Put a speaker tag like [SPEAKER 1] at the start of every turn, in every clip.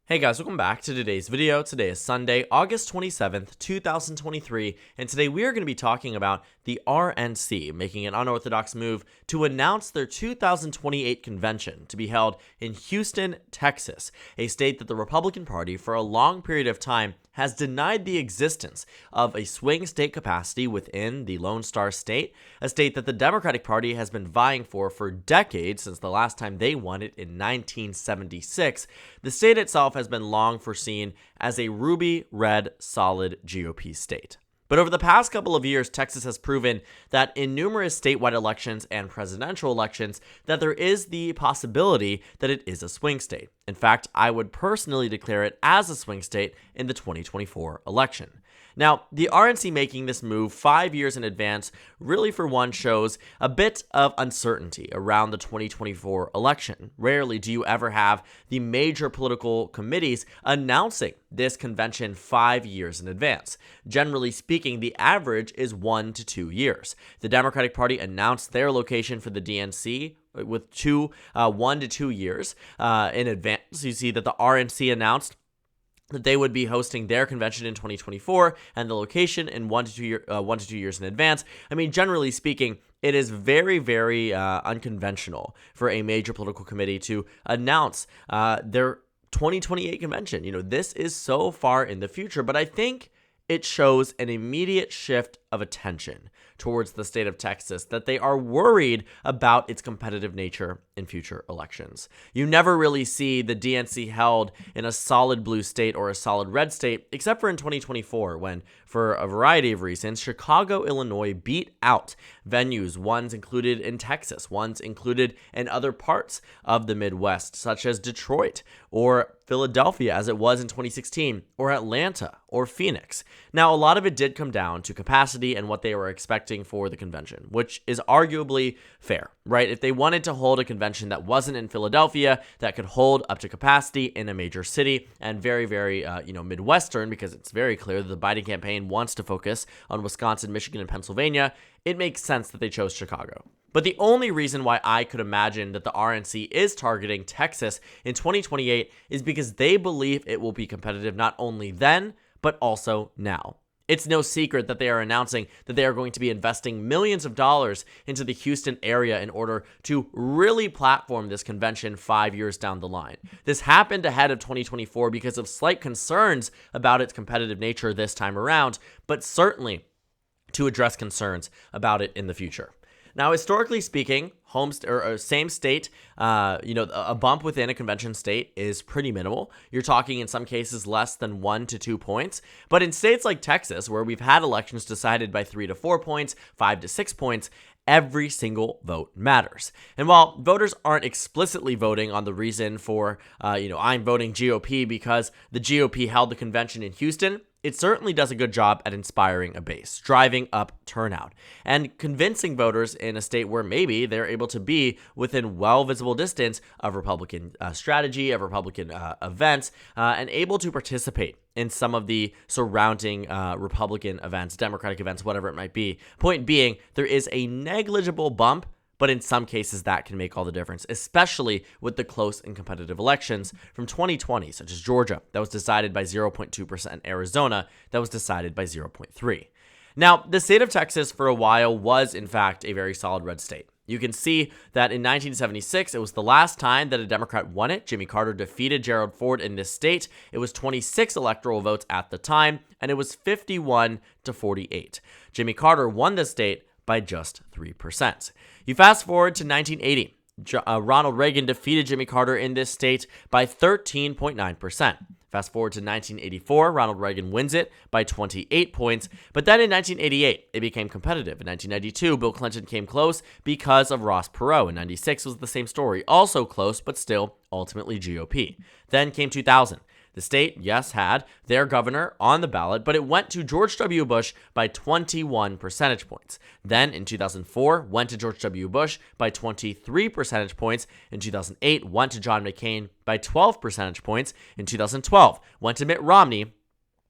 [SPEAKER 1] Hey guys, welcome back to today's video. Today is Sunday, August 27th, 2023, and today we are going to be talking about the RNC making an unorthodox move to announce their 2028 convention to be held in Houston, Texas, a state that the Republican Party for a long period of time has denied the existence of a swing state capacity within the Lone Star State, a state that the Democratic Party has been vying for decades since the last time they won it in 1976. The state itself has been long foreseen as a ruby red solid GOP state. But over the past couple of years, Texas has proven that in numerous statewide elections and presidential elections that there is the possibility that it is a swing state. In fact, I would personally declare it as a swing state in the 2024 election. Now, the RNC making this move 5 years in advance really, for one, shows a bit of uncertainty around the 2024 election. Rarely do you ever have the major political committees announcing this convention 5 years in advance. Generally speaking, the average is 1 to 2 years. The Democratic Party announced their location for the DNC with 1 to 2 years in advance. You see that the RNC announced that they would be hosting their convention in 2024 and the location in 1 to 2 years in advance. I mean, generally speaking, it is very unconventional for a major political committee to announce their 2028 convention. This is so far in the future, but I think it shows an immediate shift of attention towards the state of Texas, that they are worried about its competitive nature in future elections. You never really see the DNC held in a solid blue state or a solid red state, except for in 2024, when, for a variety of reasons, Chicago, Illinois beat out venues, ones included in Texas, ones included in other parts of the Midwest, such as Detroit or Philadelphia, as it was in 2016, or Atlanta or Phoenix. Now, a lot of it did come down to capacity and what they were expecting for the convention, which is arguably fair, right? If they wanted to hold a convention that wasn't in Philadelphia, that could hold up to capacity in a major city and very Midwestern, because it's very clear that the Biden campaign wants to focus on Wisconsin, Michigan, and Pennsylvania, it makes sense that they chose Chicago. But the only reason why I could imagine that the RNC is targeting Texas in 2028 is because they believe it will be competitive not only then, but also now. It's no secret that they are announcing that they are going to be investing millions of dollars into the Houston area in order to really platform this convention 5 years down the line. This happened ahead of 2024 because of slight concerns about its competitive nature this time around, but certainly to address concerns about it in the future. Now, historically speaking, same state, a bump within a convention state is pretty minimal. You're talking in some cases less than 1 to 2 points. But in states like Texas, where we've had elections decided by 3 to 4 points, 5 to 6 points, every single vote matters. And while voters aren't explicitly voting on the reason for, I'm voting GOP because the GOP held the convention in Houston, it certainly does a good job at inspiring a base, driving up turnout, and convincing voters in a state where maybe they're able to be within well-visible distance of Republican strategy, of Republican events, and able to participate in some of the surrounding Republican events, Democratic events, whatever it might be. Point being, there is a negligible bump, but in some cases that can make all the difference, especially with the close and competitive elections from 2020, such as Georgia, that was decided by 0.2%, and Arizona, that was decided by 0.3%. Now, the state of Texas for a while was, in fact, a very solid red state. You can see that in 1976, it was the last time that a Democrat won it. Jimmy Carter defeated Gerald Ford in this state. It was 26 electoral votes at the time, and it was 51 to 48. Jimmy Carter won the state by just 3%. You fast forward to 1980. Ronald Reagan defeated Jimmy Carter in this state by 13.9%. Fast forward to 1984, Ronald Reagan wins it by 28 points. But then in 1988, it became competitive. In 1992, Bill Clinton came close because of Ross Perot. In 96 was the same story. Also close, but still ultimately GOP. Then came 2000. The state, yes, had their governor on the ballot, but it went to George W. Bush by 21 percentage points. Then in 2004, went to George W. Bush by 23 percentage points. In 2008, went to John McCain by 12 percentage points. In 2012, went to Mitt Romney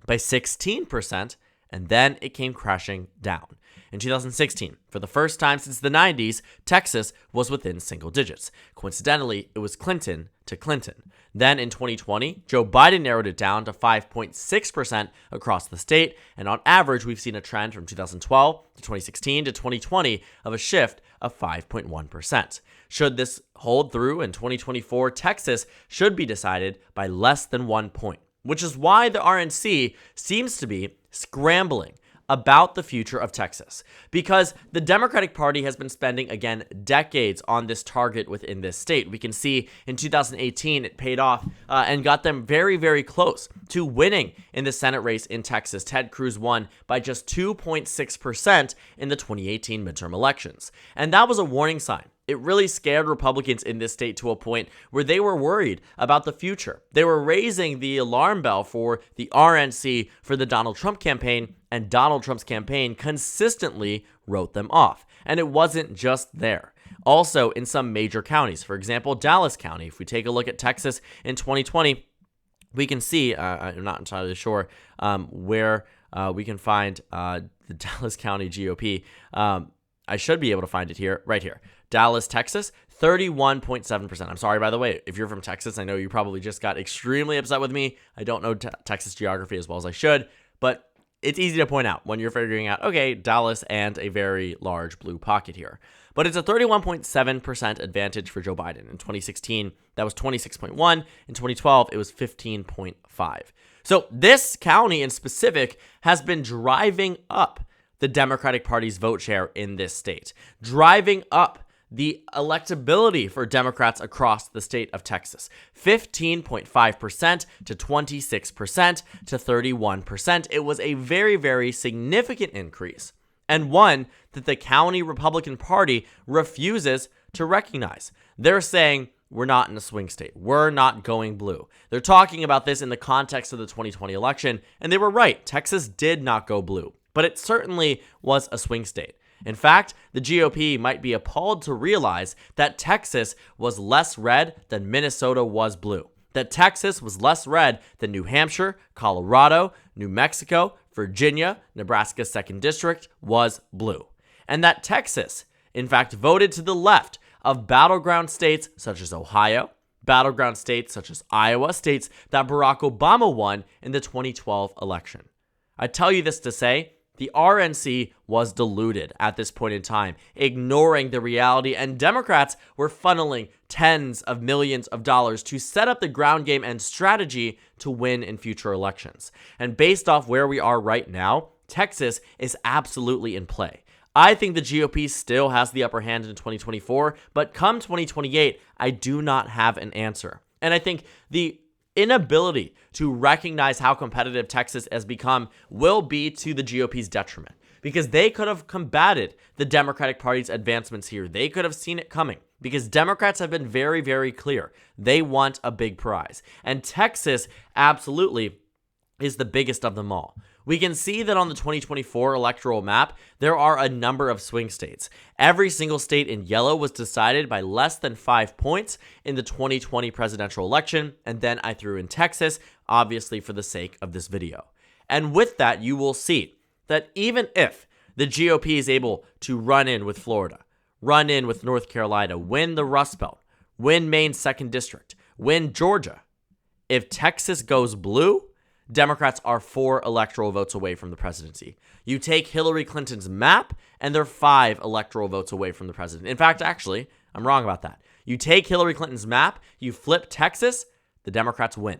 [SPEAKER 1] by 16%. and then it came crashing down. In 2016, for the first time since the 90s, Texas was within single digits. Coincidentally, it was Clinton to Clinton. Then in 2020, Joe Biden narrowed it down to 5.6% across the state, and on average, we've seen a trend from 2012 to 2016 to 2020 of a shift of 5.1%. Should this hold through in 2024, Texas should be decided by less than 1 point, which is why the RNC seems to be scrambling about the future of Texas, because the Democratic Party has been spending, again, decades on this target within this state. We can see in 2018 it paid off and got them very, very close to winning in the Senate race in Texas. Ted Cruz won by just 2.6% in the 2018 midterm elections, and that was a warning sign. It really scared Republicans in this state to a point where they were worried about the future. They were raising the alarm bell for the RNC for the Donald Trump campaign, and Donald Trump's campaign consistently wrote them off. And it wasn't just there. Also, in some major counties, for example, Dallas County. If we take a look at Texas in 2020, we can see, I'm not entirely sure where we can find the Dallas County GOP. I should be able to find it here, right here. Dallas, Texas, 31.7%. I'm sorry, by the way, if you're from Texas, I know you probably just got extremely upset with me. I don't know Texas geography as well as I should, but it's easy to point out when you're figuring out, okay, Dallas and a very large blue pocket here. But it's a 31.7% advantage for Joe Biden. In 2016, that was 26.1. In 2012, it was 15.5. So this county in specific has been driving up the Democratic Party's vote share in this state, driving up the electability for Democrats across the state of Texas. 15.5% to 26% to 31%. It was a very, very significant increase, and one that the county Republican Party refuses to recognize. They're saying, we're not in a swing state. We're not going blue. They're talking about this in the context of the 2020 election, and they were right. Texas did not go blue, but it certainly was a swing state. In fact, the GOP might be appalled to realize that Texas was less red than Minnesota was blue, that Texas was less red than New Hampshire, Colorado, New Mexico, Virginia, Nebraska's 2nd District was blue, and that Texas, in fact, voted to the left of battleground states such as Ohio, battleground states such as Iowa, states that Barack Obama won in the 2012 election. I tell you this to say, the RNC was deluded at this point in time, ignoring the reality, and Democrats were funneling tens of millions of dollars to set up the ground game and strategy to win in future elections. And based off where we are right now, Texas is absolutely in play. I think the GOP still has the upper hand in 2024, but come 2028, I do not have an answer. And I think the inability to recognize how competitive Texas has become will be to the GOP's detriment, because they could have combated the Democratic Party's advancements here. They could have seen it coming, because Democrats have been very, very clear. They want a big prize, and Texas absolutely is the biggest of them all. We can see that on the 2024 electoral map, there are a number of swing states. Every single state in yellow was decided by less than 5 points in the 2020 presidential election, and then I threw in Texas, obviously for the sake of this video. And with that, you will see that even if the GOP is able to run in with Florida, run in with North Carolina, win the Rust Belt, win Maine's 2nd District, win Georgia, if Texas goes blue, Democrats are 4 electoral votes away from the presidency. You take Hillary Clinton's map, and they're 5 electoral votes away from the president. In fact, actually, I'm wrong about that. You take Hillary Clinton's map, you flip Texas, the Democrats win.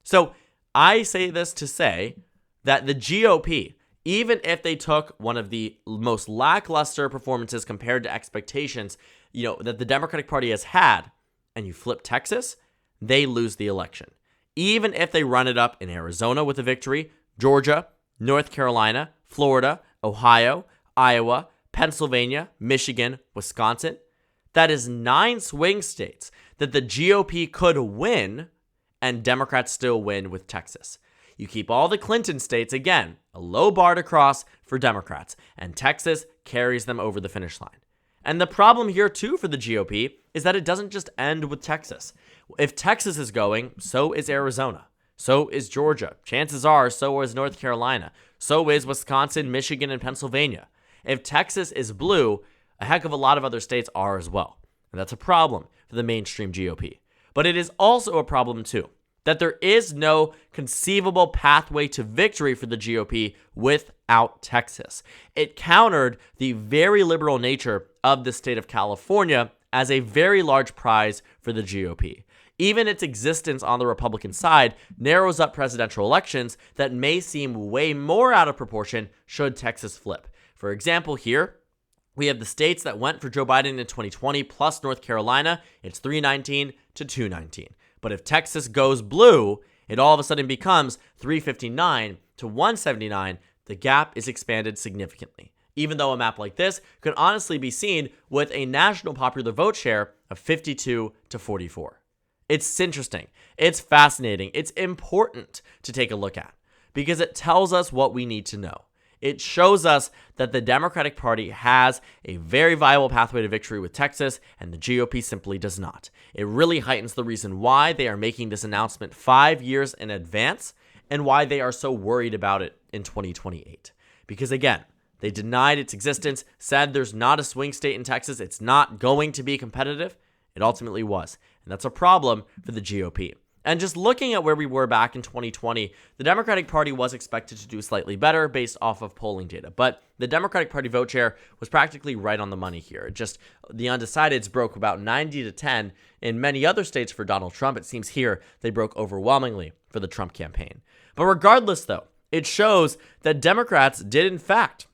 [SPEAKER 1] So I say this to say that the GOP, even if they took one of the most lackluster performances compared to expectations, that the Democratic Party has had, and you flip Texas, they lose the election. Even if they run it up in Arizona with a victory, Georgia, North Carolina, Florida, Ohio, Iowa, Pennsylvania, Michigan, Wisconsin, that is 9 swing states that the GOP could win, and Democrats still win with Texas. You keep all the Clinton states, again, a low bar to cross for Democrats, and Texas carries them over the finish line. And the problem here, too, for the GOP is that it doesn't just end with Texas. If Texas is going, so is Arizona. So is Georgia. Chances are, so is North Carolina. So is Wisconsin, Michigan, and Pennsylvania. If Texas is blue, a heck of a lot of other states are as well. And that's a problem for the mainstream GOP. But it is also a problem, too, that there is no conceivable pathway to victory for the GOP without Texas. It countered the very liberal nature of the state of California as a very large prize for the GOP. Even its existence on the Republican side narrows up presidential elections that may seem way more out of proportion should Texas flip. For example, here, we have the states that went for Joe Biden in 2020 plus North Carolina. It's 319 to 219. But if Texas goes blue, it all of a sudden becomes 359 to 179. The gap is expanded significantly, even though a map like this could honestly be seen with a national popular vote share of 52 to 44. It's interesting. It's fascinating. It's important to take a look at because it tells us what we need to know. It shows us that the Democratic Party has a very viable pathway to victory with Texas, and the GOP simply does not. It really heightens the reason why they are making this announcement 5 years in advance and why they are so worried about it in 2028. Because again, they denied its existence, said there's not a swing state in Texas, it's not going to be competitive. It ultimately was, and that's a problem for the GOP. And just looking at where we were back in 2020, the Democratic Party was expected to do slightly better based off of polling data. But the Democratic Party vote share was practically right on the money here. Just the undecideds broke about 90 to 10 in many other states for Donald Trump. It seems here they broke overwhelmingly for the Trump campaign. But regardless, though, it shows that Democrats did, in fact,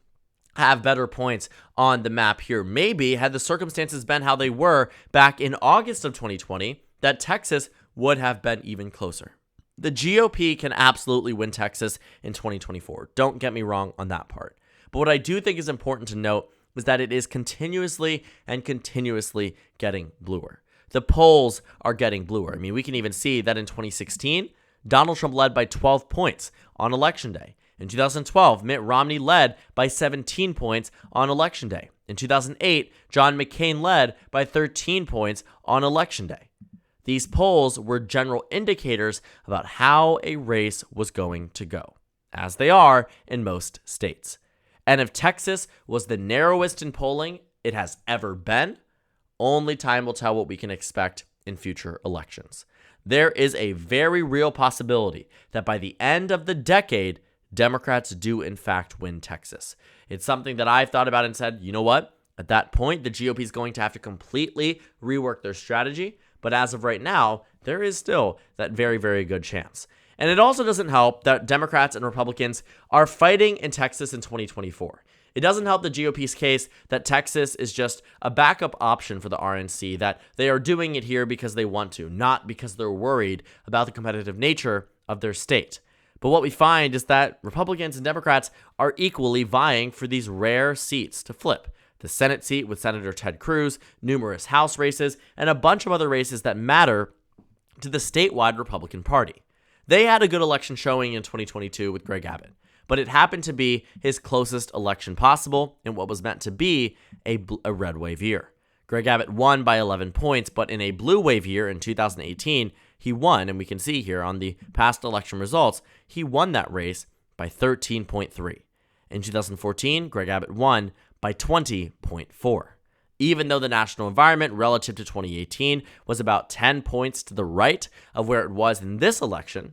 [SPEAKER 1] have better points on the map here. Maybe had the circumstances been how they were back in August of 2020, that Texas would have been even closer. The GOP can absolutely win Texas in 2024. Don't get me wrong on that part. But what I do think is important to note is that it is continuously getting bluer. The polls are getting bluer. I mean, we can even see that in 2016, Donald Trump led by 12 points on Election Day. In 2012, Mitt Romney led by 17 points on Election Day. In 2008, John McCain led by 13 points on Election Day. These polls were general indicators about how a race was going to go, as they are in most states. And if Texas was the narrowest in polling it has ever been, only time will tell what we can expect in future elections. There is a very real possibility that by the end of the decade, Democrats do in fact win Texas. It's something that I've thought about and said, you know what? At that point, the GOP is going to have to completely rework their strategy. But as of right now, there is still that very, very good chance. And it also doesn't help that Democrats and Republicans are fighting in Texas in 2024. It doesn't help the GOP's case that Texas is just a backup option for the RNC, that they are doing it here because they want to, not because they're worried about the competitive nature of their state. But what we find is that Republicans and Democrats are equally vying for these rare seats to flip. The Senate seat with Senator Ted Cruz, numerous House races, and a bunch of other races that matter to the statewide Republican Party. They had a good election showing in 2022 with Greg Abbott, but it happened to be his closest election possible in what was meant to be a red wave year. Greg Abbott won by 11 points, but in a blue wave year in 2018, he won, and we can see here on the past election results, he won that race by 13.3. In 2014, Greg Abbott won by 20.4. Even though the national environment relative to 2018 was about 10 points to the right of where it was in this election,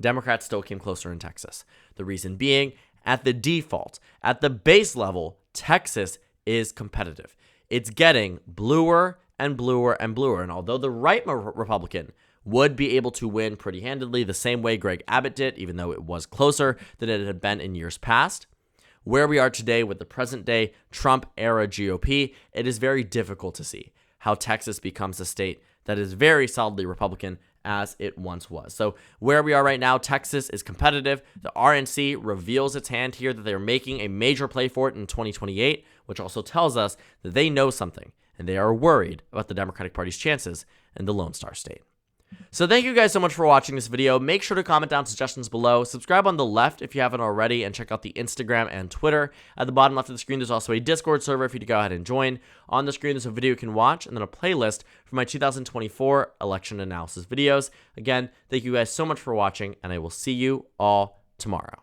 [SPEAKER 1] Democrats still came closer in Texas. The reason being, at the default, at the base level, Texas is competitive. It's getting bluer and bluer and bluer. And although the right Republican would be able to win pretty handedly the same way Greg Abbott did, even though it was closer than it had been in years past, where we are today with the present-day Trump-era GOP, it is very difficult to see how Texas becomes a state that is very solidly Republican as it once was. So where we are right now, Texas is competitive. The RNC reveals its hand here that they are making a major play for it in 2028, which also tells us that they know something, and they are worried about the Democratic Party's chances in the Lone Star State. So thank you guys so much for watching this video. Make sure to comment down suggestions below. Subscribe on the left if you haven't already, and check out the Instagram and Twitter. At the bottom left of the screen, there's also a Discord server for you to go ahead and join. On the screen, there's a video you can watch, and then a playlist for my 2024 election analysis videos. Again, thank you guys so much for watching, and I will see you all tomorrow.